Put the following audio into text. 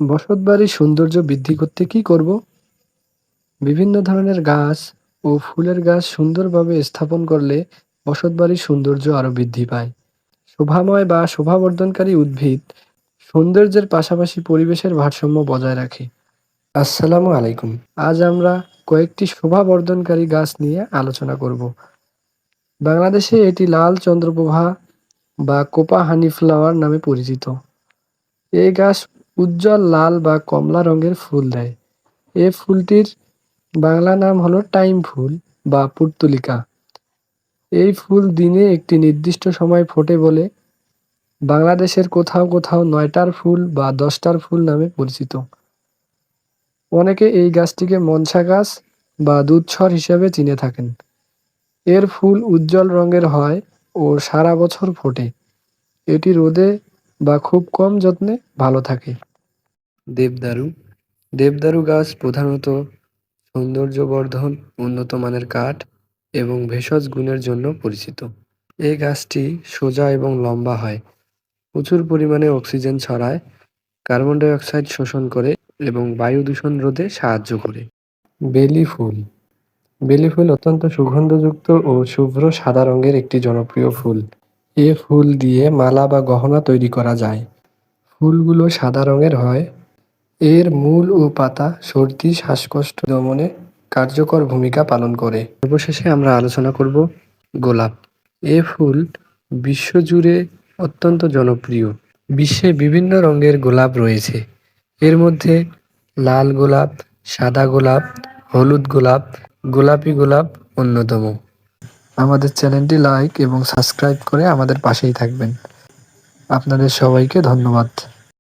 বসতবাড়ির সৌন্দর্য বৃদ্ধি করতে কি করব? বিভিন্ন ধরনের গাছ ও ফুলের গাছ সুন্দরভাবে স্থাপন করলে বসতবাড়ির সৌন্দর্য আরো বৃদ্ধি পায়। শোভাময় বা শোভাবর্ধনকারী উদ্ভিদ সৌন্দর্যের পাশাপাশি পরিবেশের ভারসাম্য বজায় রাখে। আসসালামু আলাইকুম। আজ আমরা কয়েকটি শোভাবর্ধনকারী গাছ নিয়ে আলোচনা করব। বাংলাদেশে এটি লাল চন্দ্রপ্রভা বা কোপা হানি ফ্লাওয়ার নামে পরিচিত। এই গাছ উজ্জ্বল লাল বা কমলা রঙের ফুল দেয়। এ ফুলটির বাংলা নাম হলো টাইম ফুল বা পুর্তলিকা। এই ফুল দিনে একটি নির্দিষ্ট সময় ফোটে বলে বাংলাদেশের কোথাও কোথাও ৯টার ফুল বা ১০টার ফুল নামে পরিচিত। অনেকে এই গাছটিকে মনসা গাছ বা দুধসর হিসেবে চিনে থাকেন। এর ফুল উজ্জ্বল রঙের হয় ও সারা বছর ফোটে। এটি রোদে বা খুব কম যত্নে ভালো থাকে। দেবদারু দেবদারু গাছ প্রধানত সৌন্দর্যবর্ধন, উন্নত মানের কাঠ এবং ভেষজ গুণের জন্য পরিচিত। এই গাছটি সোজা এবং লম্বা হয়, প্রচুর পরিমাণে অক্সিজেন ছড়ায়, কার্বন ডাই অক্সাইড শোষণ করে এবং বায়ু দূষণ রোধে সাহায্য করে। বেলি ফুল বেলি ফুল অত্যন্ত সুগন্ধযুক্ত ও শুভ্র সাদা রঙের একটি জনপ্রিয় ফুল। এ ফুল দিয়ে মালা বা গহনা তৈরি করা যায়। ফুলগুলো সাদা রঙের হয়। এর মূল ও পাতা সর্দি, শ্বাসকষ্ট দমনে কার্যকর ভূমিকা পালন করে। সর্বশেষে আমরা আলোচনা করব গোলাপ। এ ফুল বিশ্বজুড়ে অত্যন্ত জনপ্রিয়। বিশ্বে বিভিন্ন রঙের গোলাপ রয়েছে। এর মধ্যে লাল গোলাপ, সাদা গোলাপ, হলুদ গোলাপ, গোলাপি গোলাপ অন্যতম। আমাদের চ্যানেলটি লাইক এবং সাবস্ক্রাইব করে আমাদের পাশেই থাকবেন। আপনাদের সবাইকে ধন্যবাদ।